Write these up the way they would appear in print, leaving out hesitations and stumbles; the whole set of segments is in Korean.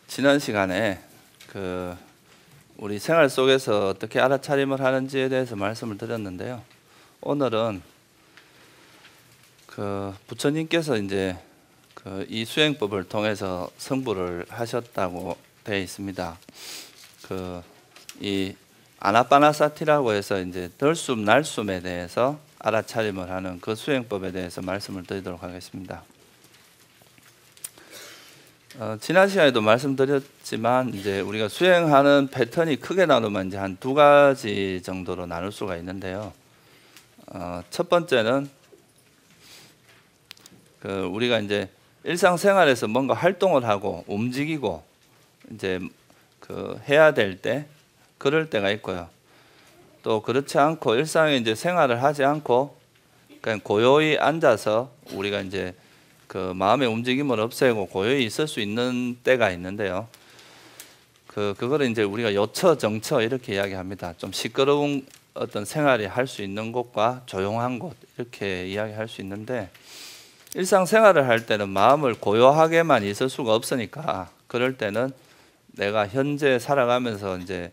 지난 시간에 우리 생활 속에서 어떻게 알아차림을 하는지에 대해서 말씀을 드렸는데요. 오늘은 부처님께서 이제 이 수행법을 통해서 성불을 하셨다고 되어 있습니다. 이 아나빠나사티라고 해서 이제 덜숨 날숨에 대해서 알아차림을 하는 그 수행법에 대해서 말씀을 드리도록 하겠습니다. 지난 시간에도 말씀드렸지만 이제 우리가 수행하는 패턴이 크게 나누면 이제 한 두 가지 정도로 나눌 수가 있는데요. 첫 번째는 우리가 이제 일상생활에서 뭔가 활동을 하고 움직이고 이제 해야 될 때 그럴 때가 있고요. 또 그렇지 않고 일상에 이제 생활을 하지 않고 그냥 고요히 앉아서 우리가 이제 마음의 움직임을 없애고 고요히 있을 수 있는 때가 있는데요. 그거를 이제 우리가 요처, 정처 이렇게 이야기합니다. 좀 시끄러운 어떤 생활이 할 수 있는 곳과 조용한 곳 이렇게 이야기할 수 있는데, 일상생활을 할 때는 마음을 고요하게만 있을 수가 없으니까 그럴 때는 내가 현재 살아가면서 이제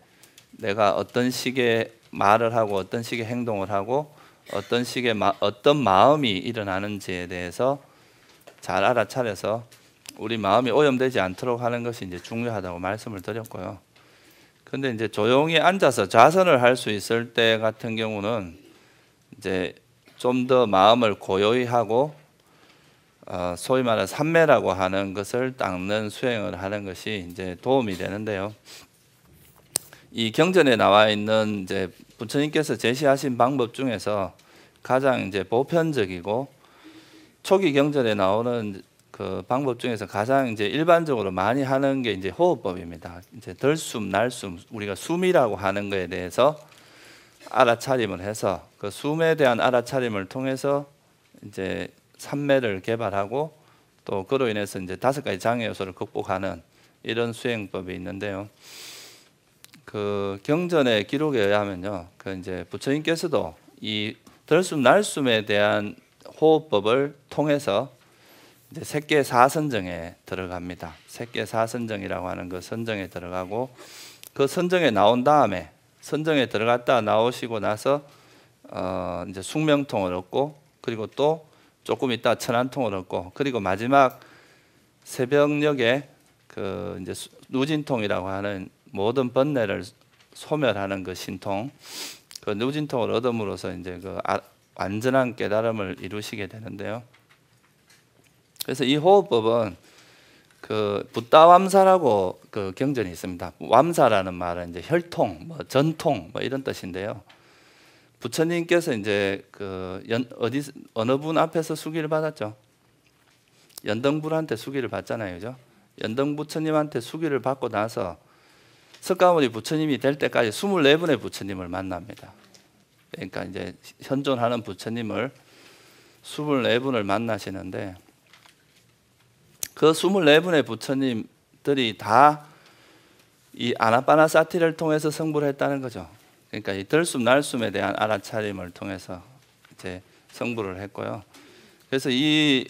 내가 어떤 식의 말을 하고 어떤 식의 행동을 하고 어떤 마음이 일어나는지에 대해서 잘 알아차려서 우리 마음이 오염되지 않도록 하는 것이 이제 중요하다고 말씀을 드렸고요. 근데 이제 조용히 앉아서 좌선을 할 수 있을 때 같은 경우는 이제 좀 더 마음을 고요히 하고 소위 말하는 삼매라고 하는 것을 닦는 수행을 하는 것이 이제 도움이 되는데요. 이 경전에 나와 있는 이제 부처님께서 제시하신 방법 중에서 가장 이제 보편적이고 초기 경전에 나오는 그 방법 중에서 가장 이제 일반적으로 많이 하는 게 이제 호흡법입니다. 이제 덜숨, 날숨, 우리가 숨이라고 하는 것에 대해서 알아차림을 해서 그 숨에 대한 알아차림을 통해서 이제 삼매를 개발하고 또 그로 인해서 이제 5가지 장애 요소를 극복하는 이런 수행법이 있는데요. 그 경전의 기록에 의하면요, 이제 부처님께서도 이 덜숨, 날숨에 대한 호흡법을 통해서 이제 색계사선정에 들어갑니다. 색계사선정이라고 하는 그 선정에 들어가고, 그 선정에 나온 다음에 선정에 들어갔다 나오시고 나서 이제 숙명통을 얻고, 그리고 또 조금 있다 천안통을 얻고, 그리고 마지막 새벽녘에 이제 누진통이라고 하는 모든 번뇌를 소멸하는 그 신통, 그 누진통을 얻음으로써 이제 완전한 깨달음을 이루시게 되는데요. 그래서 이 호흡법은 붓다암사라고 경전이 있습니다. 암사라는 말은 이제 혈통, 전통 이런 뜻인데요. 부처님께서 이제 어느 분 앞에서 수기를 받았죠? 연등불한테 수기를 받잖아요, 그죠? 연등 부처님한테 수기를 받고 나서 석가모니 부처님이 될 때까지 24분의 부처님을 만납니다. 그러니까 이제 현존하는 부처님을 24분을 만나시는데, 그 24분의 부처님들이 다 이 아나빠나사티를 통해서 성불을 했다는 거죠. 그러니까 이 덜숨 날숨에 대한 알아차림을 통해서 이제 성불을 했고요. 그래서 이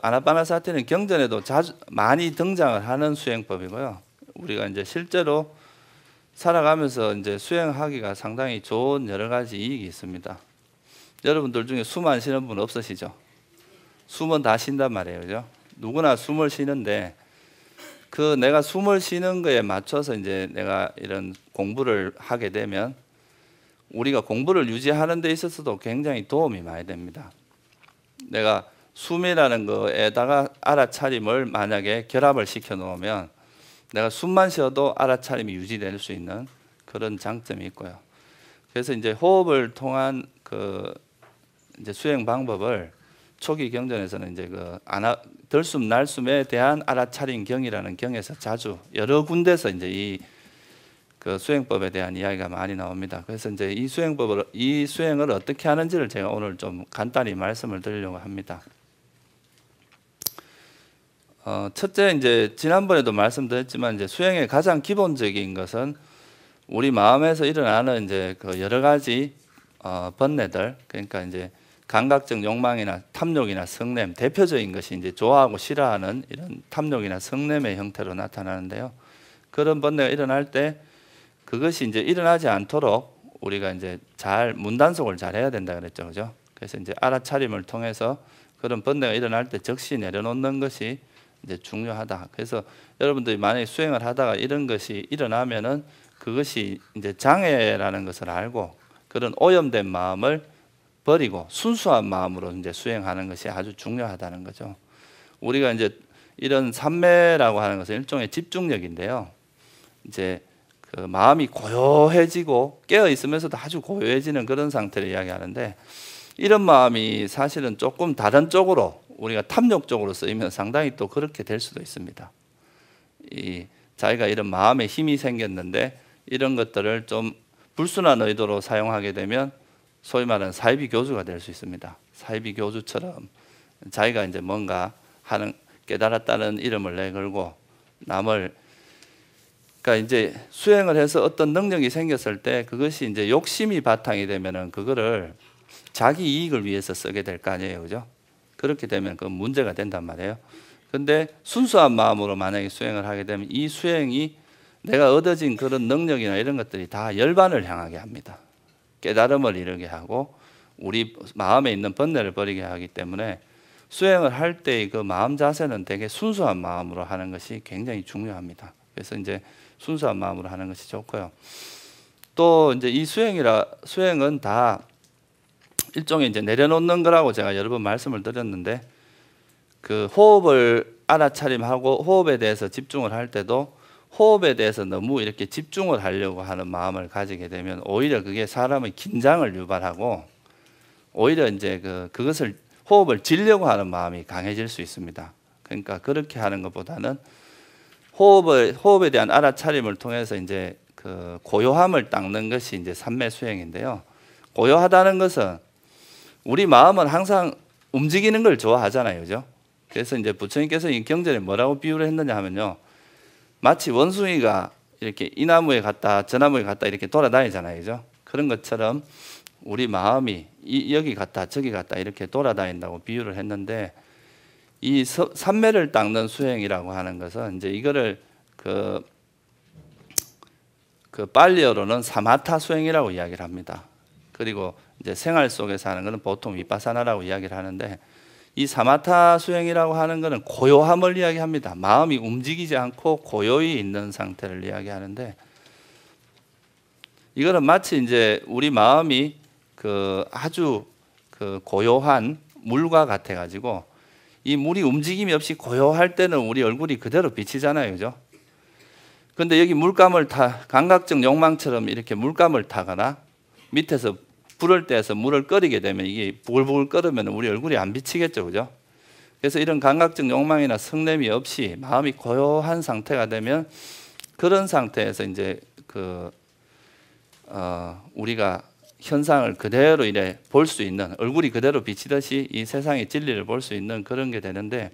아나빠나사티는 경전에도 많이 등장을 하는 수행법이고요. 우리가 이제 실제로 살아가면서 이제 수행하기가 상당히 좋은 여러 가지 이익이 있습니다. 여러분들 중에 숨 안 쉬는 분 없으시죠? 숨은 다 쉰단 말이에요, 그죠? 누구나 숨을 쉬는데 내가 숨을 쉬는 거에 맞춰서 이제 내가 이런 공부를 하게 되면 우리가 공부를 유지하는 데 있어서도 굉장히 도움이 많이 됩니다. 내가 숨이라는 거에다가 알아차림을 만약에 결합을 시켜 놓으면 내가 숨만 쉬어도 알아차림이 유지될 수 있는 그런 장점이 있고요. 그래서 이제 호흡을 통한 이제 수행 방법을 초기 경전에서는 이제 덜숨 날숨에 대한 알아차림 경이라는 경에서 자주 여러 군데서 이제 이 수행법에 대한 이야기가 많이 나옵니다. 그래서 이제 이 수행을 어떻게 하는지를 제가 오늘 좀 간단히 말씀을 드리려고 합니다. 첫째, 이제 지난번에도 말씀드렸지만 이제 수행의 가장 기본적인 것은 우리 마음에서 일어나는 이제 여러 가지 번뇌들, 그러니까 이제 감각적 욕망이나 탐욕이나 성냄, 대표적인 것이 이제 좋아하고 싫어하는 이런 탐욕이나 성냄의 형태로 나타나는데요. 그런 번뇌가 일어날 때 그것이 이제 일어나지 않도록 우리가 이제 잘 문단속을 잘 해야 된다 그랬죠, 그죠? 그래서 이제 알아차림을 통해서 그런 번뇌가 일어날 때 즉시 내려놓는 것이 이제 중요하다. 그래서 여러분들이 만약에 수행을 하다가 이런 것이 일어나면은 그것이 이제 장애라는 것을 알고 그런 오염된 마음을 버리고 순수한 마음으로 이제 수행하는 것이 아주 중요하다는 거죠. 우리가 이제 이런 삼매라고 하는 것은 일종의 집중력인데요. 이제 그 마음이 고요해지고 깨어 있으면서도 아주 고요해지는 그런 상태를 이야기하는데, 이런 마음이 사실은 조금 다른 쪽으로 우리가 탐욕 쪽으로 쓰이면 상당히 또 그렇게 될 수도 있습니다. 이 자기가 이런 마음에 힘이 생겼는데 이런 것들을 좀 불순한 의도로 사용하게 되면 소위 말하는 사이비 교주가 될 수 있습니다. 사이비 교주처럼 자기가 이제 뭔가 하는 깨달았다는 이름을 내걸고 남을, 그러니까 이제 수행을 해서 어떤 능력이 생겼을 때 그것이 이제 욕심이 바탕이 되면은 그거를 자기 이익을 위해서 쓰게 될 거 아니에요, 그죠? 그렇게 되면 그 문제가 된단 말이에요. 근데 순수한 마음으로 만약에 수행을 하게 되면 이 수행이 내가 얻어진 그런 능력이나 이런 것들이 다 열반을 향하게 합니다. 깨달음을 이루게 하고 우리 마음에 있는 번뇌를 버리게 하기 때문에 수행을 할 때의 그 마음 자세는 되게 순수한 마음으로 하는 것이 굉장히 중요합니다. 그래서 이제 순수한 마음으로 하는 것이 좋고요. 또 이제 이 수행은 다 일종의 이제 내려놓는 거라고 제가 여러 번 말씀을 드렸는데, 그 호흡을 알아차림하고 호흡에 대해서 집중을 할 때도 호흡에 대해서 너무 이렇게 집중을 하려고 하는 마음을 가지게 되면 오히려 그게 사람의 긴장을 유발하고 오히려 이제 그것을 호흡을 지려고 하는 마음이 강해질 수 있습니다. 그러니까 그렇게 하는 것보다는 호흡에 대한 알아차림을 통해서 이제 그 고요함을 닦는 것이 이제 삼매 수행인데요. 고요하다는 것은 우리 마음은 항상 움직이는 걸 좋아하잖아요, 그죠? 그래서 이제 부처님께서 이 경전에 뭐라고 비유를 했느냐 하면요, 마치 원숭이가 이렇게 이 나무에 갔다 저 나무에 갔다 이렇게 돌아다니잖아요, 그죠? 그런 것처럼 우리 마음이 여기 갔다 저기 갔다 이렇게 돌아다닌다고 비유를 했는데, 이 삼매를 닦는 수행이라고 하는 것은 이제 이거를 그 발리어로는 사마타 수행이라고 이야기를 합니다. 그리고 이제 생활 속에서 하는 것은 보통 위파사나라고 이야기를 하는데, 이 사마타 수행이라고 하는 것은 고요함을 이야기합니다. 마음이 움직이지 않고 고요히 있는 상태를 이야기하는데, 이거는 마치 이제 우리 마음이 아주 고요한 물과 같아 가지고, 이 물이 움직임이 없이 고요할 때는 우리 얼굴이 그대로 비치잖아요, 그죠? 근데 여기 감각적 욕망처럼 이렇게 물감을 타거나 밑에서 불을 떼서 물을 끓이게 되면 이게 부글부글 끓으면 우리 얼굴이 안 비치겠죠, 그죠? 그래서 이런 감각적 욕망이나 성냄이 없이 마음이 고요한 상태가 되면, 그런 상태에서 이제 우리가 현상을 그대로 이래 볼 수 있는, 얼굴이 그대로 비치듯이 이 세상의 진리를 볼 수 있는 그런 게 되는데,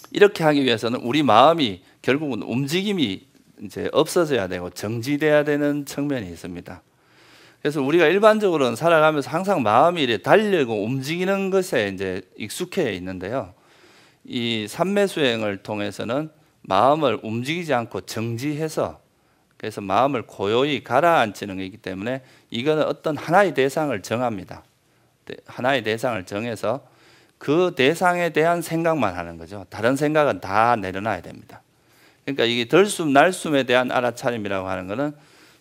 이렇게 하기 위해서는 우리 마음이 결국은 움직임이 이제 없어져야 되고 정지돼야 되는 측면이 있습니다. 그래서 우리가 일반적으로는 살아가면서 항상 마음이 이렇게 달리고 움직이는 것에 이제 익숙해 있는데요. 이 삼매 수행을 통해서는 마음을 움직이지 않고 정지해서, 그래서 마음을 고요히 가라앉히는 것이기 때문에 이거는 어떤 하나의 대상을 정합니다. 하나의 대상을 정해서 그 대상에 대한 생각만 하는 거죠. 다른 생각은 다 내려놔야 됩니다. 그러니까 이게 들숨 날숨에 대한 알아차림이라고 하는 것은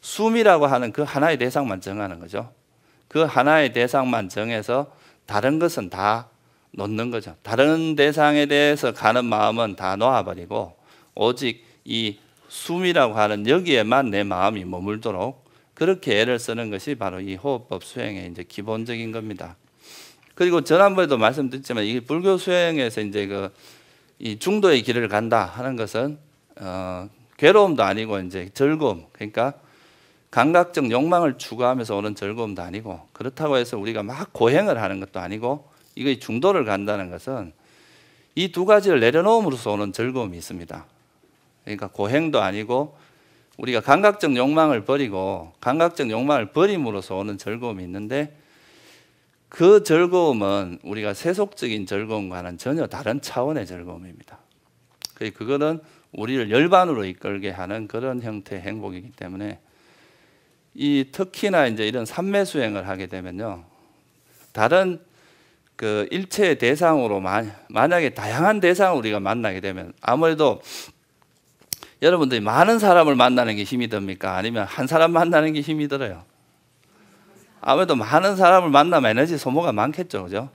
숨이라고 하는 그 하나의 대상만 정하는 거죠. 그 하나의 대상만 정해서 다른 것은 다 놓는 거죠. 다른 대상에 대해서 가는 마음은 다 놓아버리고 오직 이 숨이라고 하는 여기에만 내 마음이 머물도록 그렇게 애를 쓰는 것이 바로 이 호흡법 수행의 이제 기본적인 겁니다. 그리고 지난번에도 말씀드렸지만 이 불교 수행에서 이제 이 중도의 길을 간다 하는 것은 괴로움도 아니고 이제 즐거움, 그러니까 감각적 욕망을 추구하면서 오는 즐거움도 아니고, 그렇다고 해서 우리가 막 고행을 하는 것도 아니고, 이거 중도를 간다는 것은 이 두 가지를 내려놓음으로써 오는 즐거움이 있습니다. 그러니까 고행도 아니고 우리가 감각적 욕망을 버리고 감각적 욕망을 버림으로써 오는 즐거움이 있는데, 그 즐거움은 우리가 세속적인 즐거움과는 전혀 다른 차원의 즐거움입니다. 그거는 우리를 열반으로 이끌게 하는 그런 형태의 행복이기 때문에 특히나 이제 이런 삼매 수행을 하게 되면요, 다른 그 일체의 대상으로 만약에 다양한 대상을 우리가 만나게 되면 아무래도 여러분들이 많은 사람을 만나는 게 힘이 듭니까? 아니면 한 사람 만나는 게 힘이 들어요? 아무래도 많은 사람을 만나면 에너지 소모가 많겠죠, 그죠?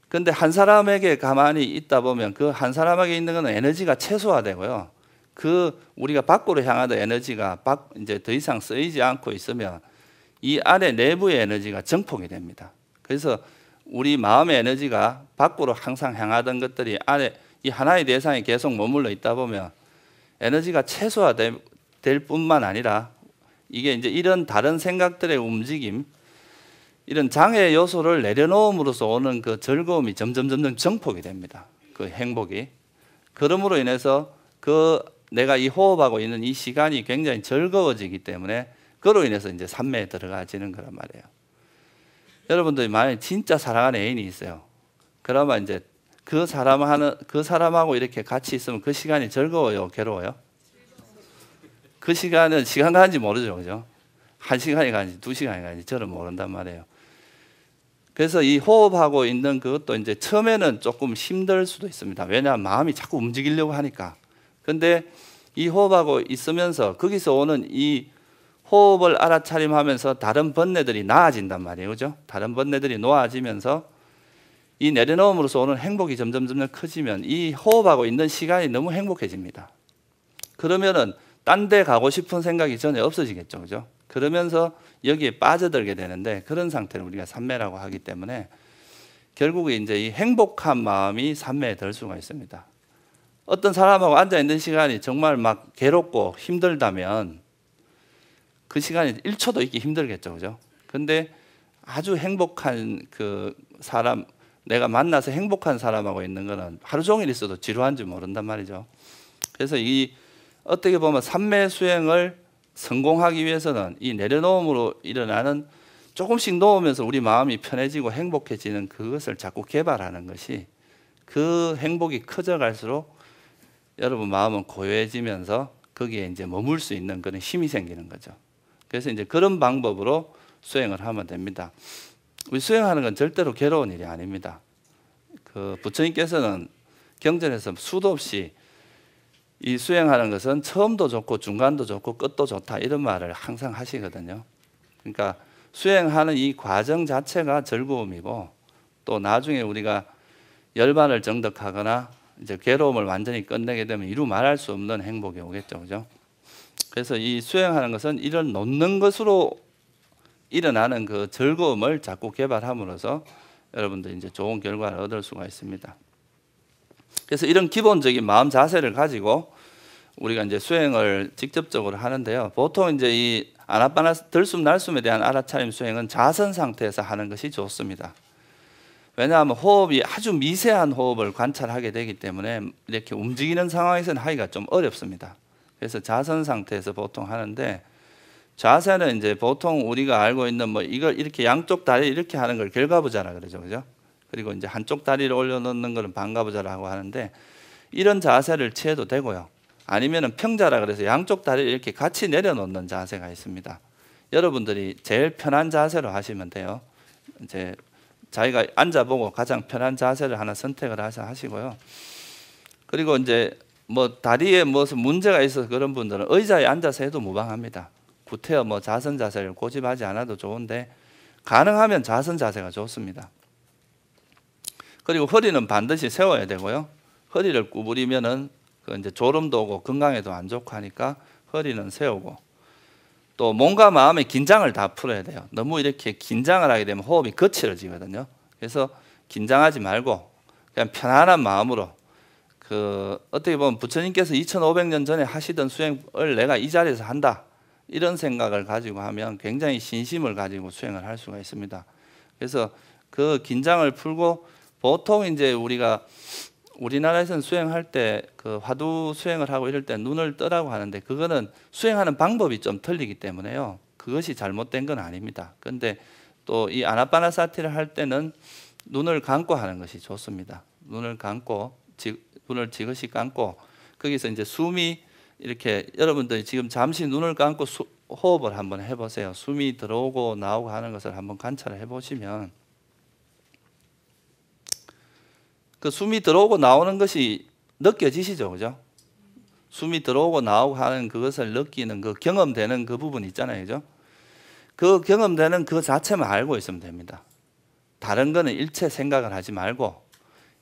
근데 한 사람에게 가만히 있다 보면 그 한 사람에게 있는 건 에너지가 최소화되고요. 우리가 밖으로 향하던 에너지가 이제 더 이상 쓰이지 않고 있으면 이 안에 내부의 에너지가 증폭이 됩니다. 그래서 우리 마음의 에너지가 밖으로 항상 향하던 것들이 안에 이 하나의 대상에 계속 머물러 있다 보면 에너지가 최소화될 뿐만 아니라 이게 이제 이런 다른 생각들의 움직임, 이런 장애 요소를 내려놓음으로써 오는 그 즐거움이 점점 증폭이 됩니다. 그 행복이. 그러므로 인해서 내가 이 호흡하고 있는 이 시간이 굉장히 즐거워지기 때문에 그로 인해서 이제 삼매에 들어가지는 거란 말이에요. 여러분들이 만약에 진짜 사랑하는 애인이 있어요. 그러면 이제 그 사람하고 이렇게 같이 있으면 그 시간이 즐거워요, 괴로워요? 그 시간은 시간 가는지 모르죠, 그죠? 1시간이 가는지 2시간이 가는지 저는 모른단 말이에요. 그래서 이 호흡하고 있는 그것도 이제 처음에는 조금 힘들 수도 있습니다. 왜냐하면 마음이 자꾸 움직이려고 하니까. 근데 이 호흡하고 있으면서 거기서 오는 이 호흡을 알아차림하면서 다른 번뇌들이 나아진단 말이에요, 그죠? 다른 번뇌들이 놓아지면서 이 내려놓음으로써 오는 행복이 점점 커지면 이 호흡하고 있는 시간이 너무 행복해집니다. 그러면은 딴 데 가고 싶은 생각이 전혀 없어지겠죠, 그죠? 그러면서 여기에 빠져들게 되는데 그런 상태를 우리가 삼매라고 하기 때문에 결국에 이제 이 행복한 마음이 삼매에 들 수가 있습니다. 어떤 사람하고 앉아 있는 시간이 정말 막 괴롭고 힘들다면 그 시간이 1초도 있기 힘들겠죠, 그죠? 근데 아주 행복한 그 사람, 내가 만나서 행복한 사람하고 있는 거는 하루 종일 있어도 지루한지 모른단 말이죠. 그래서 어떻게 보면 삼매 수행을 성공하기 위해서는 이 내려놓음으로 일어나는 조금씩 놓으면서 우리 마음이 편해지고 행복해지는 그것을 자꾸 개발하는 것이 그 행복이 커져갈수록 여러분 마음은 고요해지면서 거기에 이제 머물 수 있는 그런 힘이 생기는 거죠. 그래서 이제 그런 방법으로 수행을 하면 됩니다. 우리 수행하는 건 절대로 괴로운 일이 아닙니다. 부처님께서는 경전에서 수도 없이 이 수행하는 것은 처음도 좋고 중간도 좋고 끝도 좋다 이런 말을 항상 하시거든요. 그러니까 수행하는 이 과정 자체가 즐거움이고 또 나중에 우리가 열반을 정득하거나 이제 괴로움을 완전히 끝내게 되면 이루 말할 수 없는 행복이 오겠죠, 그죠? 그래서 이 수행하는 것은 이런 놓는 것으로 일어나는 그 즐거움을 자꾸 개발함으로써 여러분들 이제 좋은 결과를 얻을 수가 있습니다. 그래서 이런 기본적인 마음 자세를 가지고 우리가 이제 수행을 직접적으로 하는데요. 보통 이제 이 아나파나 들숨 날숨에 대한 알아차림 수행은 자선 상태에서 하는 것이 좋습니다. 왜냐하면 호흡이 아주 미세한 호흡을 관찰하게 되기 때문에 이렇게 움직이는 상황에서는 하기가 좀 어렵습니다. 그래서 자선 상태에서 보통 하는데 자세는 이제 보통 우리가 알고 있는 이걸 이렇게 양쪽 다리 이렇게 하는 걸 결과부자라 그러죠, 그죠? 그리고 이제 한쪽 다리를 올려놓는 것은 반가부자라고 하는데 이런 자세를 취해도 되고요. 아니면은 평자라 그래서 양쪽 다리를 이렇게 같이 내려놓는 자세가 있습니다. 여러분들이 제일 편한 자세로 하시면 돼요. 이제 자기가 앉아보고 가장 편한 자세를 하나 선택을 하시고요. 그리고 이제 다리에 무슨 문제가 있어서 그런 분들은 의자에 앉아서 해도 무방합니다. 구태여 자선 자세를 고집하지 않아도 좋은데 가능하면 자선 자세가 좋습니다. 그리고 허리는 반드시 세워야 되고요. 허리를 구부리면은 이제 졸음도 오고 건강에도 안 좋고 하니까 허리는 세우고 또 몸과 마음의 긴장을 다 풀어야 돼요. 너무 이렇게 긴장을 하게 되면 호흡이 거칠어지거든요. 그래서 긴장하지 말고 그냥 편안한 마음으로 어떻게 보면 부처님께서 2500년 전에 하시던 수행을 내가 이 자리에서 한다. 이런 생각을 가지고 하면 굉장히 신심을 가지고 수행을 할 수가 있습니다. 그래서 그 긴장을 풀고 보통 이제 우리나라에서는 수행할 때 화두 수행을 하고 이럴 때 눈을 뜨라고 하는데 그거는 수행하는 방법이 좀 틀리기 때문에요. 그것이 잘못된 건 아닙니다. 그런데 또 이 아나파나사티를 할 때는 눈을 감고 하는 것이 좋습니다. 눈을 지그시 감고 거기서 이제 숨이 이렇게 여러분들이 지금 잠시 눈을 감고 호흡을 한번 해보세요. 숨이 들어오고 나오고 하는 것을 한번 관찰을 해보시면 그 숨이 들어오고 나오는 것이 느껴지시죠, 그죠? 숨이 들어오고 나오고 하는 그것을 느끼는 그 경험되는 그 부분 있잖아요, 그죠? 그 경험되는 그 자체만 알고 있으면 됩니다. 다른 거는 일체 생각을 하지 말고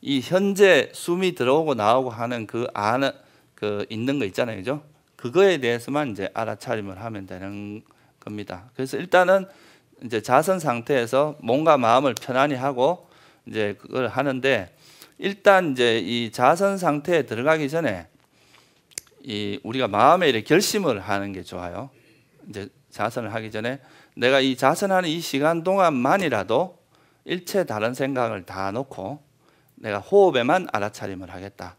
이 현재 숨이 들어오고 나오고 하는 그 아는 그 있는 거 있잖아요, 그죠? 그거에 대해서만 이제 알아차림을 하면 되는 겁니다. 그래서 일단은 이제 자선 상태에서 몸과 마음을 편안히 하고 이제 그걸 하는데 일단 이제 이 자선 상태에 들어가기 전에 이 우리가 마음에 이렇게 결심을 하는 게 좋아요. 이제 자선을 하기 전에 내가 이 자선하는 이 시간 동안만이라도 일체 다른 생각을 다 놓고 내가 호흡에만 알아차림을 하겠다.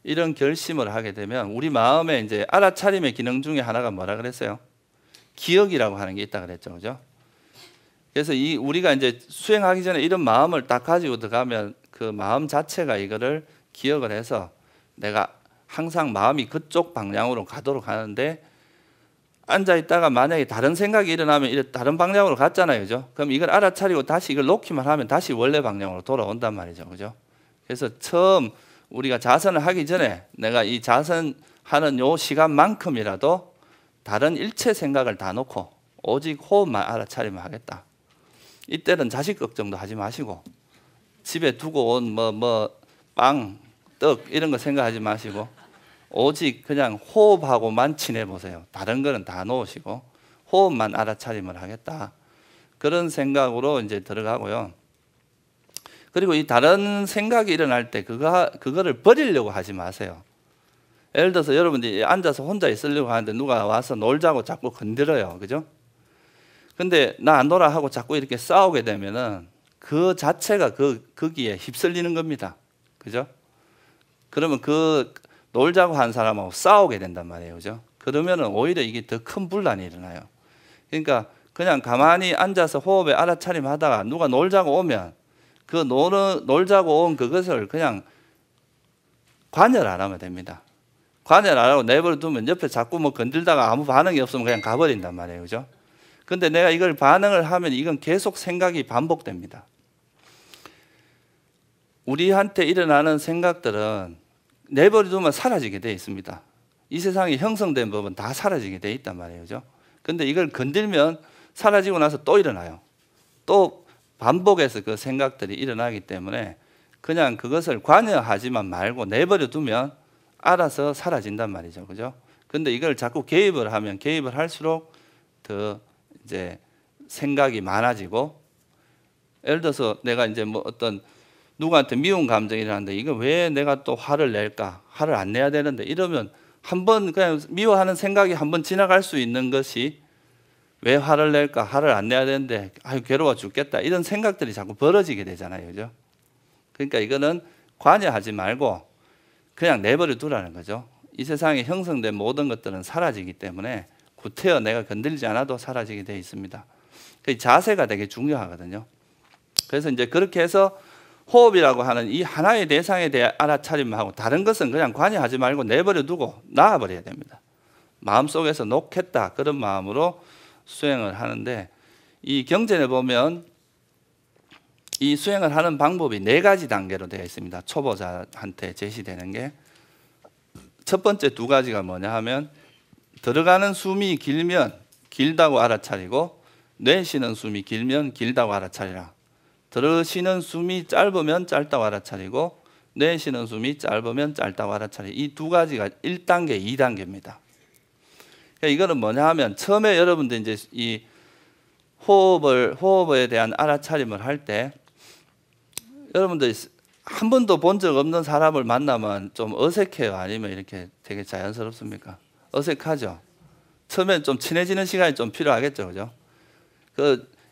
이런 결심을 하게 되면 우리 마음에 이제 알아차림의 기능 중에 하나가 뭐라 그랬어요? 기억이라고 하는 게 있다 그랬죠, 그죠? 그래서 이 우리가 이제 수행하기 전에 이런 마음을 딱 가지고 들어가면 그 마음 자체가 이거를 기억을 해서 내가 항상 마음이 그쪽 방향으로 가도록 하는데 앉아 있다가 만약에 다른 생각이 일어나면 다른 방향으로 갔잖아요, 그죠? 그럼 이걸 알아차리고 다시 이걸 놓기만 하면 다시 원래 방향으로 돌아온단 말이죠, 그죠? 그래서 처음 우리가 자선을 하기 전에 내가 이 자선하는 요 시간만큼이라도 다른 일체 생각을 다 놓고 오직 호흡만 알아차리면 하겠다. 이때는 자식 걱정도 하지 마시고 집에 두고 온 빵, 떡 이런 거 생각하지 마시고 오직 그냥 호흡하고만 친해보세요. 다른 거는 다 놓으시고 호흡만 알아차림을 하겠다. 그런 생각으로 이제 들어가고요. 그리고 이 다른 생각이 일어날 때 그거를 버리려고 하지 마세요. 예를 들어서 여러분들이 앉아서 혼자 있으려고 하는데 누가 와서 놀자고 자꾸 건드려요. 그죠? 근데 나 안 놀아 하고 자꾸 이렇게 싸우게 되면은 그 자체가 거기에 휩쓸리는 겁니다. 그죠? 그러면 그 놀자고 한 사람하고 싸우게 된단 말이에요. 그죠? 그러면은 오히려 이게 더 큰 분란이 일어나요. 그러니까 그냥 가만히 앉아서 호흡에 알아차림 하다가 누가 놀자고 오면 그 놀자고 온 그것을 그냥 관여를 안 하면 됩니다. 관여를 안 하고 내버려 두면 옆에 자꾸 뭐 건들다가 아무 반응이 없으면 그냥 가버린단 말이에요. 그죠? 근데 내가 이걸 반응을 하면 이건 계속 생각이 반복됩니다. 우리한테 일어나는 생각들은 내버려 두면 사라지게 되어 있습니다. 이 세상에 형성된 법은 다 사라지게 되어 있단 말이에요. 그죠? 근데 이걸 건들면 사라지고 나서 또 일어나요. 또 반복해서 그 생각들이 일어나기 때문에 그냥 그것을 관여하지만 말고 내버려 두면 알아서 사라진단 말이죠. 그죠? 근데 이걸 자꾸 개입을 하면 개입을 할수록 더 이제 생각이 많아지고 예를 들어서 내가 이제 뭐 어떤 누구한테 미운 감정이 일어나는데 이거 왜 내가 또 화를 낼까? 화를 안 내야 되는데 이러면 한번 그냥 미워하는 생각이 한번 지나갈 수 있는 것이 왜 화를 낼까? 화를 안 내야 되는데 아유 괴로워 죽겠다. 이런 생각들이 자꾸 벌어지게 되잖아요. 그죠? 그러니까 이거는 관여하지 말고 그냥 내버려 두라는 거죠. 이 세상에 형성된 모든 것들은 사라지기 때문에 구태여 내가 건들지 않아도 사라지게 되어 있습니다. 그 자세가 되게 중요하거든요. 그래서 이제 그렇게 해서 호흡이라고 하는 이 하나의 대상에 대해 알아차림하고 다른 것은 그냥 관여하지 말고 내버려 두고 나가버려야 됩니다. 마음속에서 놓겠다 그런 마음으로 수행을 하는데 이 경전에 보면 이 수행을 하는 방법이 4가지 단계로 되어 있습니다. 초보자한테 제시되는 게 첫 번째 2가지가 뭐냐 하면 들어가는 숨이 길면 길다고 알아차리고 내쉬는 숨이 길면 길다고 알아차리라. 들으시는 숨이 짧으면 짧다고 알아차리고 내쉬는 숨이 짧으면 짧다고 알아차리. 이 2가지가 1단계, 2단계입니다. 그러니까 이거는 뭐냐 하면 처음에 여러분들 이제 이 호흡에 대한 알아차림을 할 때 여러분들 한 번도 본 적 없는 사람을 만나면 좀 어색해요? 아니면 이렇게 되게 자연스럽습니까? 어색하죠? 처음엔 좀 친해지는 시간이 좀 필요하겠죠, 그죠?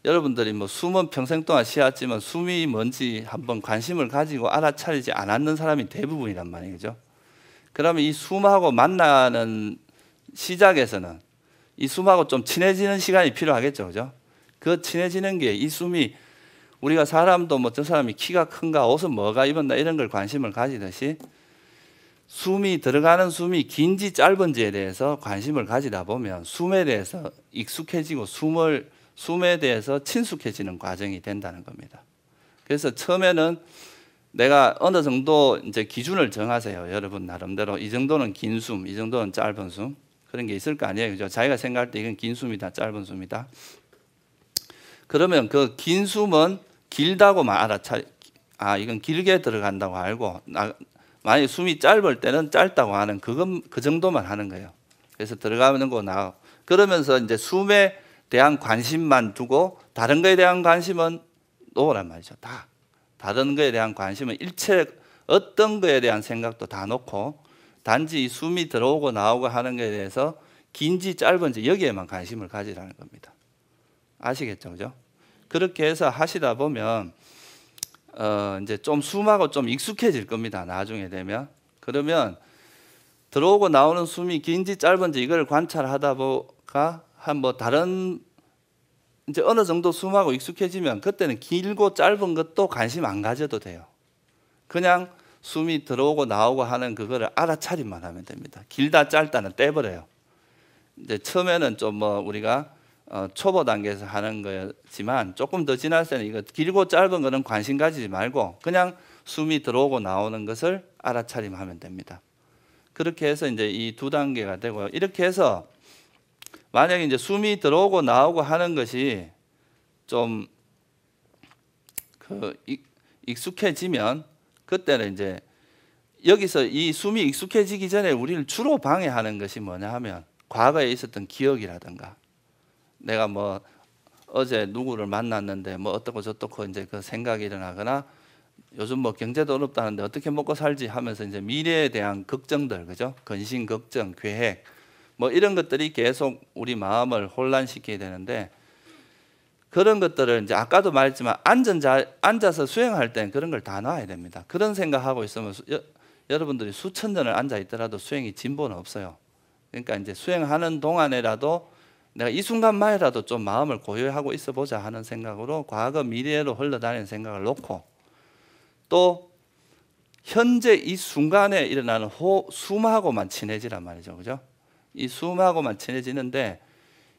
여러분들이 뭐 숨은 평생 동안 쉬었지만 숨이 뭔지 한번 관심을 가지고 알아차리지 않았는 사람이 대부분이란 말이에요, 그죠? 그러면 이 숨하고 만나는 시작에서는 이 숨하고 좀 친해지는 시간이 필요하겠죠, 그죠? 그 친해지는 게 이 숨이 우리가 사람도 뭐 저 사람이 키가 큰가 옷은 뭐가 입었나 이런 걸 관심을 가지듯이 숨이 들어가는 숨이 긴지 짧은지에 대해서 관심을 가지다 보면 숨에 대해서 익숙해지고 숨에 대해서 친숙해지는 과정이 된다는 겁니다. 그래서 처음에는 내가 어느 정도 이제 기준을 정하세요. 여러분 나름대로 이 정도는 긴 숨, 이 정도는 짧은 숨 그런 게 있을 거 아니에요. 그죠? 자기가 생각할 때 이건 긴 숨이다, 짧은 숨이다. 그러면 그 긴 숨은 길다고만 아 이건 길게 들어간다고 알고 만약에 숨이 짧을 때는 짧다고 하는 그 정도만 하는 거예요. 그래서 들어가는 거 나가고 그러면서 이제 숨에 대한 관심만 두고 다른 거에 대한 관심은 놓으란 말이죠. 다른 거에 대한 관심은 일체 어떤 거에 대한 생각도 다 놓고 단지 이 숨이 들어오고 나오고 하는 거에 대해서 긴지 짧은지 여기에만 관심을 가지라는 겁니다. 아시겠죠, 그죠? 그렇게 해서 하시다 보면 이제 좀 숨하고 좀 익숙해질 겁니다. 나중에 되면. 그러면 들어오고 나오는 숨이 긴지 짧은지 이걸 관찰하다 보가 한 뭐 다른 이제 어느 정도 숨하고 익숙해지면 그때는 길고 짧은 것도 관심 안 가져도 돼요. 그냥 숨이 들어오고 나오고 하는 그거를 알아차림만 하면 됩니다. 길다 짧다는 떼버려요. 이제 처음에는 좀 뭐 우리가 초보 단계에서 하는 거지만 조금 더 지날 때는 이거 길고 짧은 거는 관심 가지지 말고 그냥 숨이 들어오고 나오는 것을 알아차림하면 됩니다. 그렇게 해서 이제 이 두 단계가 되고요. 이렇게 해서 만약에 이제 숨이 들어오고 나오고 하는 것이 좀 익숙해지면 그때는 이제 여기서 이 숨이 익숙해지기 전에 우리를 주로 방해하는 것이 뭐냐 하면 과거에 있었던 기억이라든가 내가 뭐 어제 누구를 만났는데 뭐 어떻고 저떻고 이제 그 생각이 일어나거나 요즘 뭐 경제도 어렵다는데 어떻게 먹고 살지 하면서 이제 미래에 대한 걱정들, 그죠? 근심 걱정, 계획 뭐 이런 것들이 계속 우리 마음을 혼란시키게 되는데 그런 것들을 이제 아까도 말했지만 앉아서 수행할 때는 그런 걸 다 놔야 됩니다. 그런 생각하고 있으면 여러분들이 수천 년을 앉아 있더라도 수행이 진보는 없어요. 그러니까 이제 수행하는 동안에라도 내가 이 순간만이라도 좀 마음을 고요하고 있어 보자 하는 생각으로 과거 미래로 흘러다니는 생각을 놓고 또 현재 이 순간에 일어나는 숨하고만 친해지란 말이죠. 그죠? 이 숨하고만 친해지는데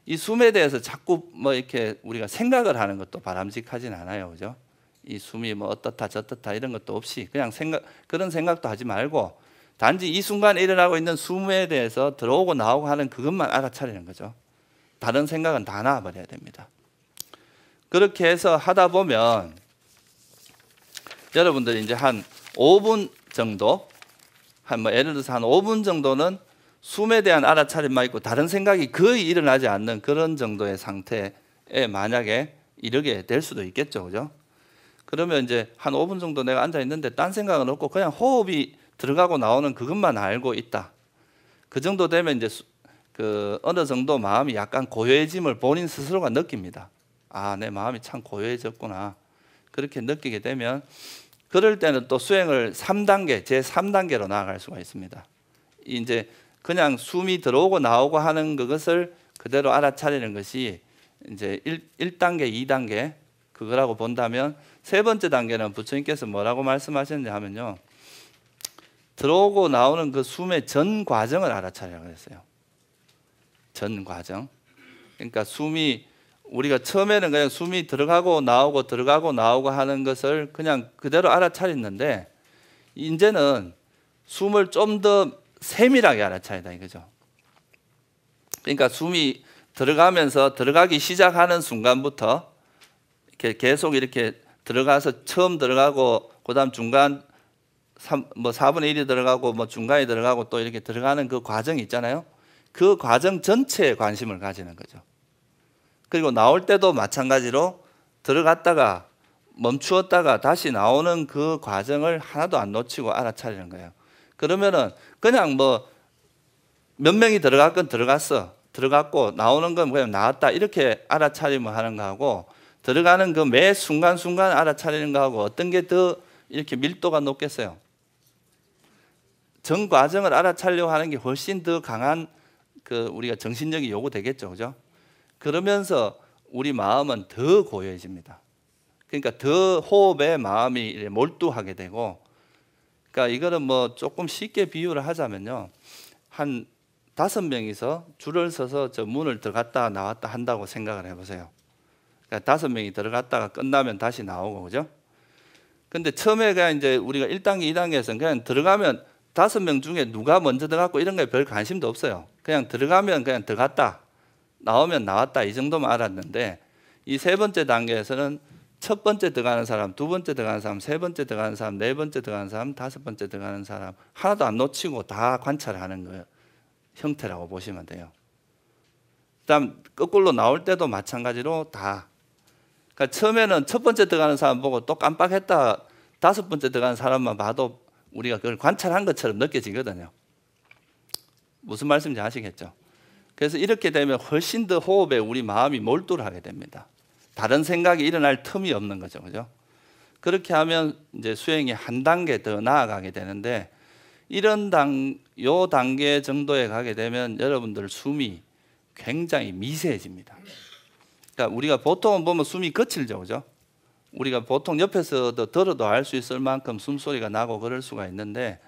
이 숨에 대해서 자꾸 뭐 이렇게 우리가 생각을 하는 것도 바람직하진 않아요. 그죠? 이 숨이 뭐 어떻다 저떻다 이런 것도 없이 그냥 그런 생각도 하지 말고 단지 이 순간에 일어나고 있는 숨에 대해서 들어오고 나오고 하는 그것만 알아차리는 거죠. 다른 생각은 다 놔버려야 됩니다. 그렇게 해서 하다 보면 여러분들이 이제 한 5분 정도 예를 들어서 한 5분 정도는 숨에 대한 알아차림만 있고 다른 생각이 거의 일어나지 않는 그런 정도의 상태에 만약에 이르게 될 수도 있겠죠. 그죠? 그러면 이제 한 5분 정도 내가 앉아 있는데 딴 생각은 없고 그냥 호흡이 들어가고 나오는 그것만 알고 있다. 그 정도 되면 이제 어느 정도 마음이 약간 고요해짐을 본인 스스로가 느낍니다. 아, 내 마음이 참 고요해졌구나. 그렇게 느끼게 되면 그럴 때는 또 수행을 3단계, 제 3단계로 나아갈 수가 있습니다. 이제 그냥 숨이 들어오고 나오고 하는 그것을 그대로 알아차리는 것이 이제 1단계, 2단계 그거라고 본다면 세 번째 단계는 부처님께서 뭐라고 말씀하셨는지 하면요. 들어오고 나오는 그 숨의 전 과정을 알아차리라고 했어요. 전 과정. 그러니까 우리가 처음에는 그냥 숨이 들어가고 나오고 하는 것을 그냥 그대로 알아차렸는데 이제는 숨을 좀 더 세밀하게 알아차리다 이거죠. 그러니까 숨이 들어가기 시작하는 순간부터 이렇게 계속 이렇게 들어가서 처음 들어가고 그다음 중간 4분의 1이 들어가고 뭐 중간에 들어가고 또 이렇게 들어가는 그 과정이 있잖아요. 그 과정 전체에 관심을 가지는 거죠. 그리고 나올 때도 마찬가지로 들어갔다가 멈추었다가 다시 나오는 그 과정을 하나도 안 놓치고 알아차리는 거예요. 그러면은 그냥 뭐 몇 명이 들어갈 건 들어갔고 나오는 건 그냥 나왔다 이렇게 알아차리면 하는 거하고 들어가는 그 매 순간순간 알아차리는 거하고 어떤 게 더 이렇게 밀도가 높겠어요? 전 과정을 알아차리려고 하는 게 훨씬 더 강한 우리가 정신력이 요구되겠죠. 그죠? 그러면서 우리 마음은 더 고요해집니다. 그러니까 더 호흡에 마음이 몰두하게 되고, 그러니까 이거는 뭐 조금 쉽게 비유를 하자면요, 한 5명이서 줄을 서서 저 문을 들어갔다 나왔다 한다고 생각을 해보세요. 그러니까 5명이 들어갔다가 끝나면 다시 나오고, 그죠? 근데 처음에 그냥 이제 우리가 1단계, 2단계에서는 그냥 들어가면 5명 중에 누가 먼저 들어갔고 이런 거에 별 관심도 없어요. 그냥 들어가면 그냥 들어갔다, 나오면 나왔다, 이 정도만 알았는데, 이 3번째 단계에서는 첫 번째 들어가는 사람, 두 번째 들어가는 사람, 세 번째 들어가는 사람, 네 번째 들어가는 사람, 5번째 들어가는 사람 하나도 안 놓치고 다 관찰하는 거예요. 형태라고 보시면 돼요. 그다음 거꾸로 나올 때도 마찬가지로 다. 그러니까 처음에는 첫 번째 들어가는 사람 보고 또 깜빡했다 5번째 들어가는 사람만 봐도 우리가 그걸 관찰한 것처럼 느껴지거든요. 무슨 말씀인지 아시겠죠? 그래서 이렇게 되면 훨씬 더 호흡에 우리 마음이 몰두를 하게 됩니다. 다른 생각이 일어날 틈이 없는 거죠, 그죠? 그렇게 하면 이제 수행이 한 단계 더 나아가게 되는데, 이런 요 단계 정도에 가게 되면 여러분들 숨이 굉장히 미세해집니다. 그러니까 우리가 보통은 보면 숨이 거칠죠, 그죠? 우리가 보통 옆에서도 들어도 알 수 있을 만큼 숨소리가 나고 그럴 수가 있는데,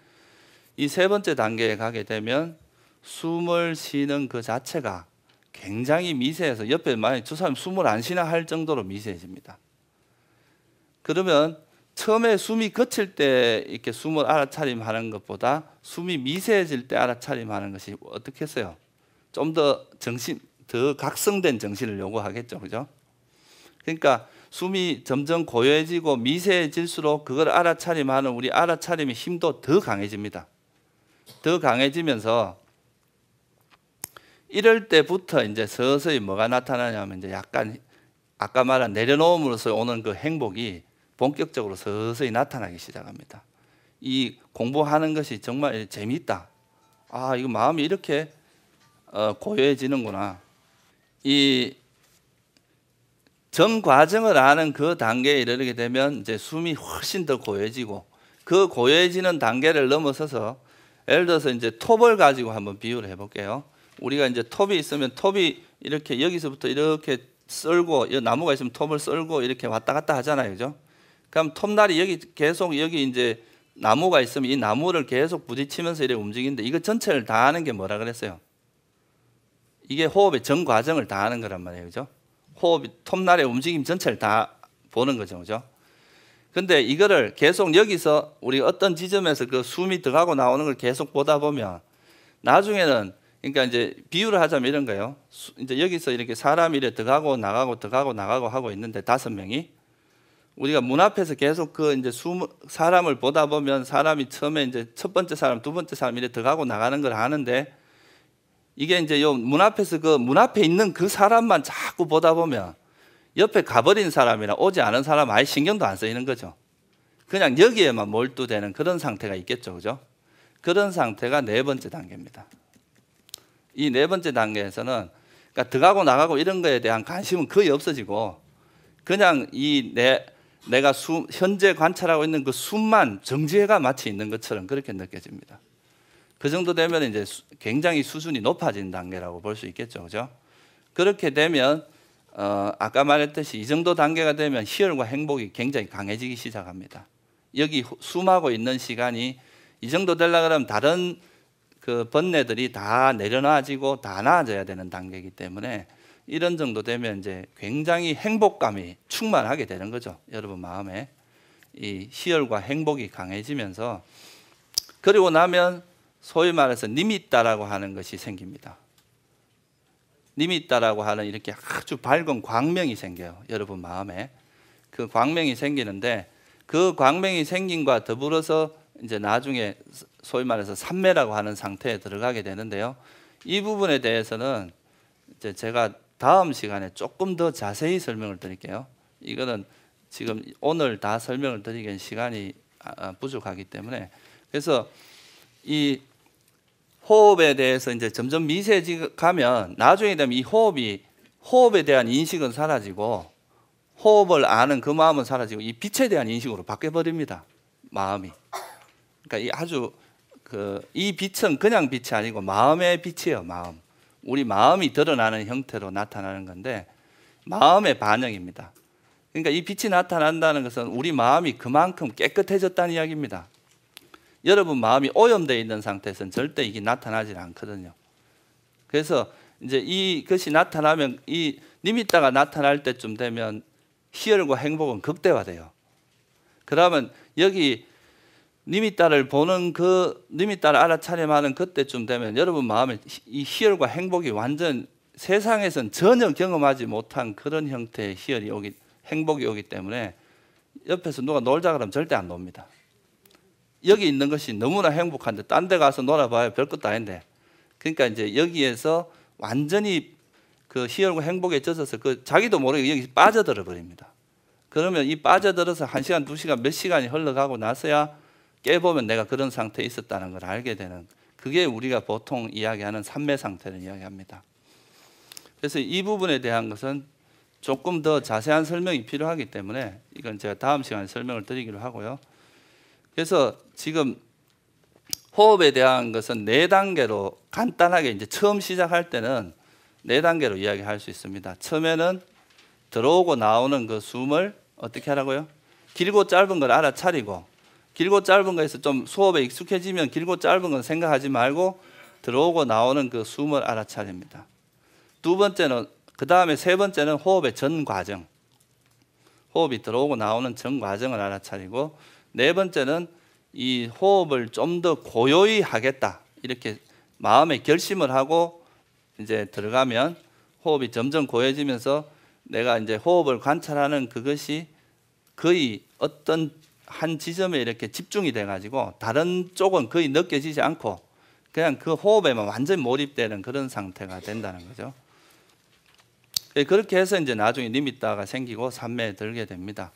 이 3번째 단계에 가게 되면 숨을 쉬는 그 자체가 굉장히 미세해서 옆에 만약 저 사람 숨을 안 쉬나 할 정도로 미세해집니다. 그러면 처음에 숨이 거칠 때 이렇게 숨을 알아차림하는 것보다 숨이 미세해질 때 알아차림하는 것이 어떻겠어요? 좀 더 더 각성된 정신을 요구하겠죠, 그죠? 그러니까 숨이 점점 고요해지고 미세해질수록 그걸 알아차림하는 우리 알아차림의 힘도 더 강해집니다. 더 강해지면서 이럴 때부터 이제 서서히 뭐가 나타나냐면 이제 약간 아까 말한 내려놓음으로써 오는 그 행복이 본격적으로 서서히 나타나기 시작합니다. 이 공부하는 것이 정말 재미있다. 아, 이거 마음이 이렇게 고요해지는구나. 이 전 과정을 아는 그 단계에 이르게 되면 이제 숨이 훨씬 더 고요해지고, 그 고요해지는 단계를 넘어서서 예를 들어서 이제 톱을 가지고 한번 비유를 해볼게요. 우리가 이제 톱이 있으면 톱이 이렇게 여기서부터 이렇게 썰고, 나무가 있으면 톱을 썰고 이렇게 왔다 갔다 하잖아요, 그죠? 그럼 톱날이 여기 계속 여기 이제 나무가 있으면 이 나무를 계속 부딪히면서 이렇게 움직이는데, 이거 전체를 다 하는 게 뭐라 그랬어요? 이게 호흡의 전 과정을 다 하는 거란 말이에요, 그죠? 호흡이 톱날의 움직임 전체를 다 보는 거죠, 그죠? 근데 이거를 계속 여기서 우리 어떤 지점에서 그 숨이 들어가고 나오는 걸 계속 보다 보면 나중에는, 그러니까 이제 비유를 하자면 이런 거예요. 이제 여기서 이렇게 사람이 이렇게 들어가고 나가고 하고 있는데 5명이, 우리가 문 앞에서 계속 그 이제 사람을 보다 보면 사람이 처음에 이제 첫 번째 사람, 두 번째 사람 이렇게 들어가고 나가는 걸 아는데, 이게 이제 요 문 앞에서 그 문 앞에 있는 그 사람만 자꾸 보다 보면 옆에 가버린 사람이나 오지 않은 사람 아예 신경도 안 쓰이는 거죠. 그냥 여기에만 몰두되는 그런 상태가 있겠죠, 그죠? 그런 상태가 4번째 단계입니다. 이 4번째 단계에서는 그러니까 들어가고 나가고 이런 거에 대한 관심은 거의 없어지고, 그냥 내가 현재 관찰하고 있는 그 숨만 정지해가 마치 있는 것처럼 그렇게 느껴집니다. 그 정도 되면 이제 굉장히 수준이 높아진 단계라고 볼 수 있겠죠, 그죠? 그렇게 되면 아까 말했듯이 이 정도 단계가 되면 희열과 행복이 굉장히 강해지기 시작합니다. 여기 숨하고 있는 시간이 이 정도 되려고 그러면 다른 그 번뇌들이 다 내려놔지고 다 나아져야 되는 단계이기 때문에, 이런 정도 되면 이제 굉장히 행복감이 충만하게 되는 거죠, 여러분 마음에. 이 희열과 행복이 강해지면서, 그리고 나면 소위 말해서 니미따라고 하는 것이 생깁니다. 니미따라고 하는 이렇게 아주 밝은 광명이 생겨요, 여러분 마음에. 그 광명이 생기는데, 그 광명이 생긴 것과 더불어서 이제 나중에 소위 말해서 삼매라고 하는 상태에 들어가게 되는데요. 이 부분에 대해서는 이제 제가 다음 시간에 조금 더 자세히 설명을 드릴게요. 이거는 지금 오늘 다 설명을 드리기엔 시간이 부족하기 때문에. 그래서 이 호흡에 대해서 이제 점점 미세해지 가면 나중에 되면 이 호흡에 대한 인식은 사라지고, 호흡을 아는 그 마음은 사라지고 이 빛에 대한 인식으로 바뀌어 버립니다, 마음이. 그러니까 이 아주 이 빛은 그냥 빛이 아니고 마음의 빛이에요, 마음. 우리 마음이 드러나는 형태로 나타나는 건데, 마음의 반영입니다. 그러니까 이 빛이 나타난다는 것은 우리 마음이 그만큼 깨끗해졌다는 이야기입니다. 여러분 마음이 오염되어 있는 상태에서는 절대 이게 나타나지 않거든요. 그래서 이제 이것이 나타나면 이 니미따가 나타날 때쯤 되면 희열과 행복은 극대화돼요. 그러면 여기 니미따를 보는 그 니미따를 알아차림하는 그때쯤 되면 여러분 마음에 이 희열과 행복이 완전 세상에선 전혀 경험하지 못한 그런 형태의 행복이 오기 때문에 옆에서 누가 놀자 그러면 절대 안 놉니다. 여기 있는 것이 너무나 행복한데 딴 데 가서 놀아봐야 별것도 아닌데, 그러니까 이제 여기에서 완전히 그 희열과 행복에 젖어서 그 자기도 모르게 여기 빠져들어 버립니다. 그러면 이 빠져들어서 1시간, 2시간 몇 시간이 흘러가고 나서야 깨보면 내가 그런 상태에 있었다는 걸 알게 되는, 그게 우리가 보통 이야기하는 삼매 상태를 이야기합니다. 그래서 이 부분에 대한 것은 조금 더 자세한 설명이 필요하기 때문에 이건 제가 다음 시간에 설명을 드리기로 하고요. 그래서 지금 호흡에 대한 것은 4단계로 간단하게 이제 처음 시작할 때는 4단계로 이야기할 수 있습니다. 처음에는 들어오고 나오는 그 숨을 어떻게 하라고요? 길고 짧은 걸 알아차리고, 길고 짧은 거에서 좀 수업에 익숙해지면 길고 짧은 건 생각하지 말고 들어오고 나오는 그 숨을 알아차립니다. 두 번째는, 그 다음에 세 번째는 호흡의 전 과정, 호흡이 들어오고 나오는 전 과정을 알아차리고, 네 번째는 이 호흡을 좀 더 고요히 하겠다 이렇게 마음에 결심을 하고 이제 들어가면 호흡이 점점 고요해지면서 내가 이제 호흡을 관찰하는 그것이 거의 어떤 한 지점에 이렇게 집중이 돼 가지고 다른 쪽은 거의 느껴지지 않고 그냥 그 호흡에만 완전히 몰입되는 그런 상태가 된다는 거죠. 그렇게 해서 이제 나중에 니미따가 생기고 삼매에 들게 됩니다.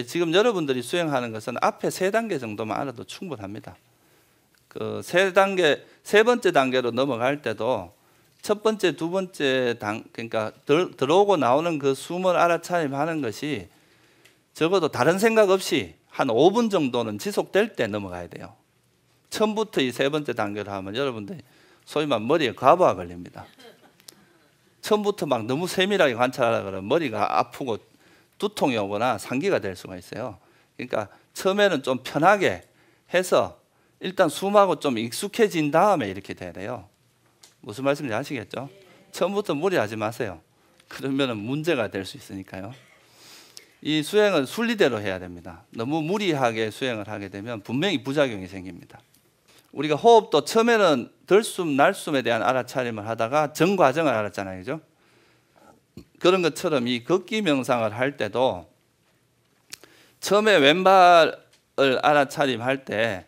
지금 여러분들이 수행하는 것은 앞에 3단계 정도만 알아도 충분합니다. 그 세 번째 단계로 넘어갈 때도 첫 번째, 두 번째 그러니까 들어오고 나오는 그 숨을 알아차림하는 것이 적어도 다른 생각 없이 한 5분 정도는 지속될 때 넘어가야 돼요. 처음부터 이 세 번째 단계로 하면 여러분들 소위 말 머리에 과부하 걸립니다. 처음부터 막 너무 세밀하게 관찰하라 그러면 머리가 아프고 두통이 오거나 상기가 될 수가 있어요. 그러니까 처음에는 좀 편하게 해서 일단 숨하고 좀 익숙해진 다음에 이렇게 돼야 돼요. 무슨 말씀인지 아시겠죠? 처음부터 무리하지 마세요. 그러면 문제가 될 수 있으니까요. 이 수행은 순리대로 해야 됩니다. 너무 무리하게 수행을 하게 되면 분명히 부작용이 생깁니다. 우리가 호흡도 처음에는 들숨, 날숨에 대한 알아차림을 하다가 전 과정을 알았잖아요. 그죠? 그런 것처럼 이 걷기 명상을 할 때도 처음에 왼발을 알아차림할 때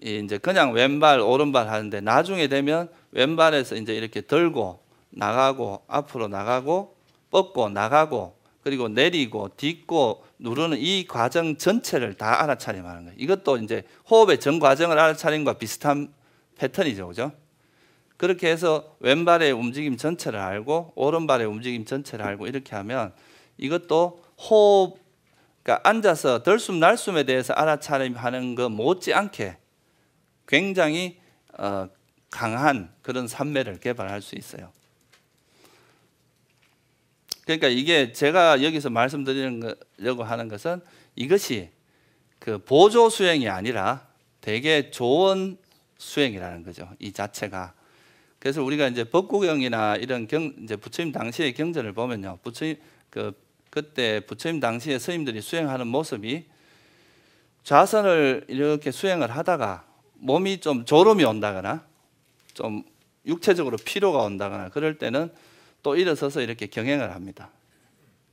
이제 그냥 왼발, 오른발 하는데 나중에 되면 왼발에서 이제 이렇게 들고 나가고 앞으로 나가고 뻗고 나가고 그리고 내리고 딛고 누르는 이 과정 전체를 다 알아차림하는 거예요. 이것도 이제 호흡의 전 과정을 알아차림과 비슷한 패턴이죠. 그죠? 그렇게 해서 왼발의 움직임 전체를 알고 오른발의 움직임 전체를 알고 이렇게 하면 이것도 호흡, 그러니까 앉아서 들숨 날숨에 대해서 알아차림하는 것 못지않게 굉장히 강한 그런 삼매를 개발할 수 있어요. 그러니까 이게 제가 여기서 말씀드리려고 하는 것은 이것이 그 보조 수행이 아니라 되게 좋은 수행이라는 거죠. 이 자체가. 그래서 우리가 이제 법구경이나 이런 이제 부처님 당시의 경전을 보면요, 그때 부처님 당시에 스님들이 수행하는 모습이 좌선을 이렇게 수행을 하다가 몸이 좀 졸음이 온다거나 좀 육체적으로 피로가 온다거나 그럴 때는 또 일어서서 이렇게 경행을 합니다.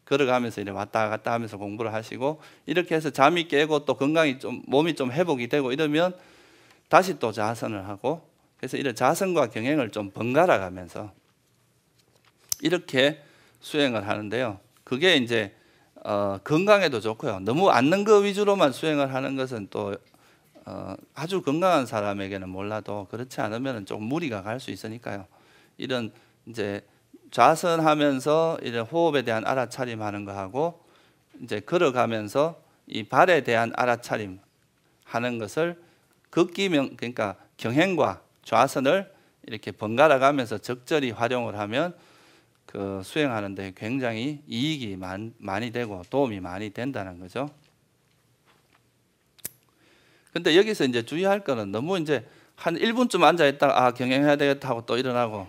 걸어가면서 이렇게 왔다 갔다 하면서 공부를 하시고 이렇게 해서 잠이 깨고 또 건강이 좀 몸이 좀 회복이 되고 이러면 다시 또 좌선을 하고, 그래서 이런 좌선과 경행을 좀 번갈아 가면서 이렇게 수행을 하는데요. 그게 이제 건강에도 좋고요. 너무 앉는 거 위주로만 수행을 하는 것은 또 아주 건강한 사람에게는 몰라도 그렇지 않으면 조금 무리가 갈 수 있으니까요. 이런 이제 좌선하면서 이런 호흡에 대한 알아차림하는 거하고 이제 걸어가면서 이 발에 대한 알아차림 하는 것을 그러니까 경행과 좌선을 이렇게 번갈아 가면서 적절히 활용을 하면 그 수행하는데 굉장히 이익이 많이 되고 도움이 많이 된다는 거죠. 근데 여기서 이제 주의할 거는 너무 이제 한 1분쯤 앉아 있다가 경영해야 되겠다 하고 또 일어나고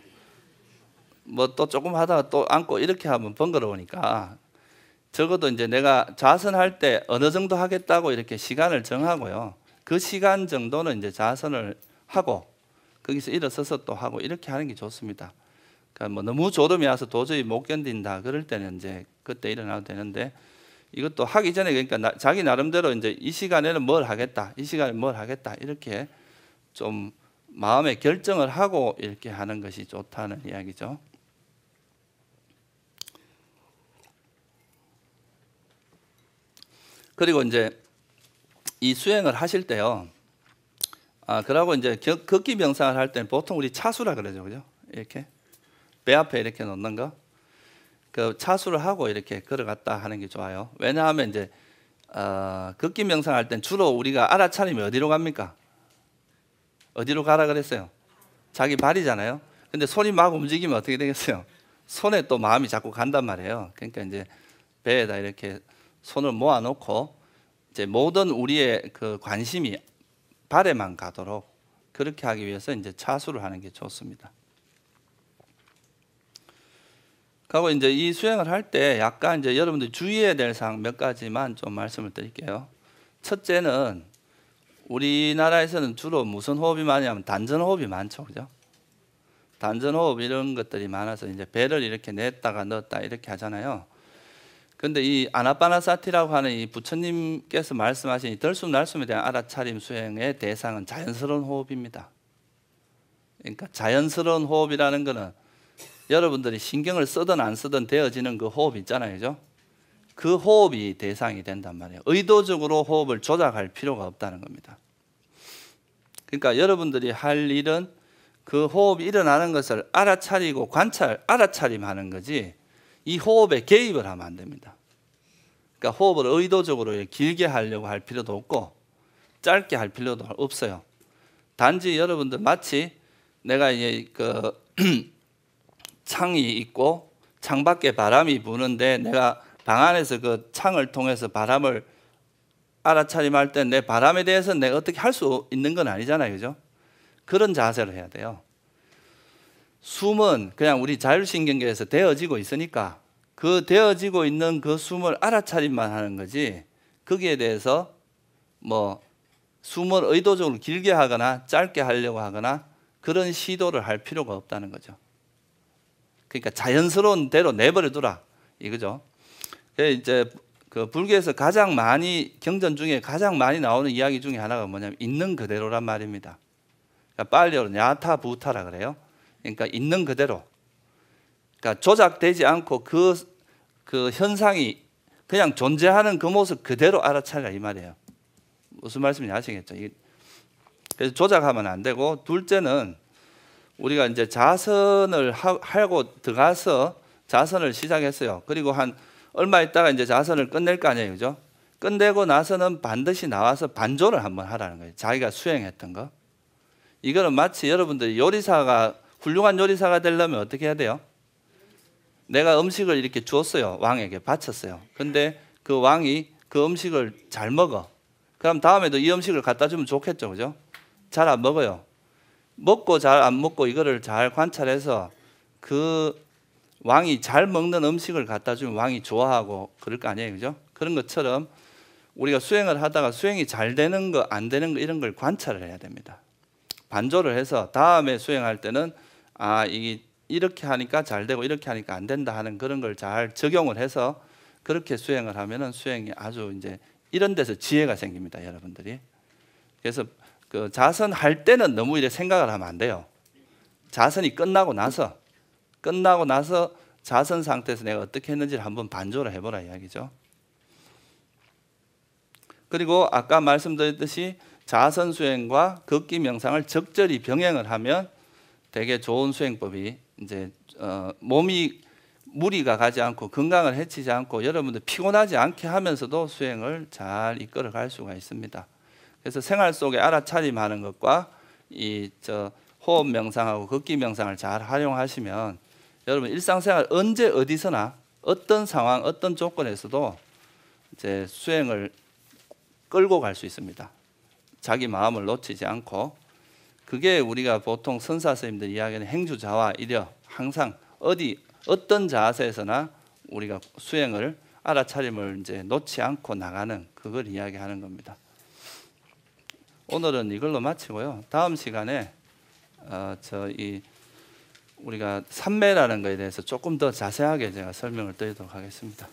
뭐 또 조금 하다가 또 앉고 이렇게 하면 번거로우니까 적어도 이제 내가 좌선할 때 어느 정도 하겠다고 이렇게 시간을 정하고요. 그 시간 정도는 이제 좌선을 하고 거기서 일어서서 또 하고 이렇게 하는 게 좋습니다. 그러니까 뭐 너무 졸음이 와서 도저히 못 견딘다 그럴 때는 이제 그때 일어나도 되는데 이것도 하기 전에 그러니까 자기 나름대로 이제 이 시간에는 뭘 하겠다, 이 시간에 뭘 하겠다 이렇게 좀 마음의 결정을 하고 이렇게 하는 것이 좋다는 이야기죠. 그리고 이제 이 수행을 하실 때요. 그러고 이제 걷기 명상을 할 때는 보통 우리 차수라 그러죠, 그죠? 이렇게 배 앞에 이렇게 놓는 거, 그 차수를 하고 이렇게 걸어갔다 하는 게 좋아요. 왜냐하면 이제 걷기 명상할 땐 주로 우리가 알아차리면 어디로 갑니까? 어디로 가라 그랬어요? 자기 발이잖아요. 근데 손이 막 움직이면 어떻게 되겠어요? 손에 또 마음이 자꾸 간단 말이에요. 그러니까 이제 배에다 이렇게 손을 모아놓고 이제 모든 우리의 그 관심이 발에만 가도록 그렇게 하기 위해서 이제 차수를 하는 게 좋습니다. 그리고 이제 이 수행을 할 때 약간 이제 여러분들 주의해야 될 사항 몇 가지만 좀 말씀을 드릴게요. 첫째는 우리나라에서는 주로 무슨 호흡이 많냐면 단전 호흡이 많죠, 그죠? 단전 호흡 이런 것들이 많아서 이제 배를 이렇게 냈다가 넣었다 이렇게 하잖아요. 근데 이 아나파나사티라고 하는 이 부처님께서 말씀하신 이 들숨 날숨에 대한 알아차림 수행의 대상은 자연스러운 호흡입니다. 그러니까 자연스러운 호흡이라는 거는 여러분들이 신경을 쓰든 안 쓰든 되어지는 그 호흡 있잖아요, 그죠? 그 호흡이 대상이 된단 말이에요. 의도적으로 호흡을 조작할 필요가 없다는 겁니다. 그러니까 여러분들이 할 일은 그 호흡이 일어나는 것을 알아차리고 알아차림하는 거지 이 호흡에 개입을 하면 안 됩니다. 그러니까 호흡을 의도적으로 길게 하려고 할 필요도 없고 짧게 할 필요도 없어요. 단지 여러분들 마치 내가 이제 그 창이 있고 창 밖에 바람이 부는데 내가 방 안에서 그 창을 통해서 바람을 알아차림할 때 내 바람에 대해서 내가 어떻게 할 수 있는 건 아니잖아요, 그죠? 그런 자세를 해야 돼요. 숨은 그냥 우리 자율신경계에서 되어지고 있으니까 그 되어지고 있는 그 숨을 알아차림만 하는 거지 거기에 대해서 뭐 숨을 의도적으로 길게 하거나 짧게 하려고 하거나 그런 시도를 할 필요가 없다는 거죠. 그러니까 자연스러운 대로 내버려 두라 이거죠. 이제 그 불교에서 가장 많이 경전 중에 가장 많이 나오는 이야기 중에 하나가 뭐냐면 있는 그대로란 말입니다. 그러니까 빨리어로 야타 부타라 그래요. 그러니까 있는 그대로. 그러니까 조작되지 않고 그 현상이 그냥 존재하는 그 모습 그대로 알아차리라 이 말이에요. 무슨 말씀인지 아시겠죠? 그래서 조작하면 안 되고 둘째는 우리가 이제 자선을 하고 들어가서 자선을 시작했어요. 그리고 한 얼마 있다가 이제 자선을 끝낼 거 아니에요, 그죠? 끝내고 나서는 반드시 나와서 반조를 한번 하라는 거예요. 자기가 수행했던 거. 이거는 마치 여러분들이 훌륭한 요리사가 되려면 어떻게 해야 돼요? 내가 음식을 이렇게 주었어요. 왕에게 바쳤어요. 근데 그 왕이 그 음식을 잘 먹어. 그럼 다음에도 이 음식을 갖다 주면 좋겠죠, 그죠? 잘 안 먹어요. 먹고 잘 안 먹고 이거를 잘 관찰해서 그 왕이 잘 먹는 음식을 갖다 주면 왕이 좋아하고 그럴 거 아니에요, 그죠? 그런 것처럼 우리가 수행을 하다가 수행이 잘 되는 거, 안 되는 거 이런 걸 관찰을 해야 됩니다. 반조를 해서 다음에 수행할 때는 이게 이렇게 하니까 잘 되고 이렇게 하니까 안 된다 하는 그런 걸 잘 적용을 해서 그렇게 수행을 하면은 수행이 아주 이제 이런 데서 지혜가 생깁니다, 여러분들이. 그래서 그 자선할 때는 너무 이렇게 생각을 하면 안 돼요. 자선이 끝나고 나서 자선 상태에서 내가 어떻게 했는지를 한번 반조를 해보라 이야기죠. 그리고 아까 말씀드렸듯이 자선 수행과 걷기 명상을 적절히 병행을 하면 되게 좋은 수행법이 이제 몸이 무리가 가지 않고 건강을 해치지 않고 여러분들 피곤하지 않게 하면서도 수행을 잘 이끌어 갈 수가 있습니다. 그래서 생활 속에 알아차림하는 것과 호흡 명상하고 걷기 명상을 잘 활용하시면 여러분 일상생활 언제 어디서나 어떤 상황, 어떤 조건에서도 이제 수행을 끌고 갈 수 있습니다. 자기 마음을 놓치지 않고. 그게 우리가 보통 선사 선생님들 이야기하는 행주자와 이려, 항상 어떤 자세에서나 우리가 수행을 알아차림을 이제 놓지 않고 나가는, 그걸 이야기하는 겁니다. 오늘은 이걸로 마치고요. 다음 시간에 우리가 삼매라는 것에 대해서 조금 더 자세하게 제가 설명을 드리도록 하겠습니다.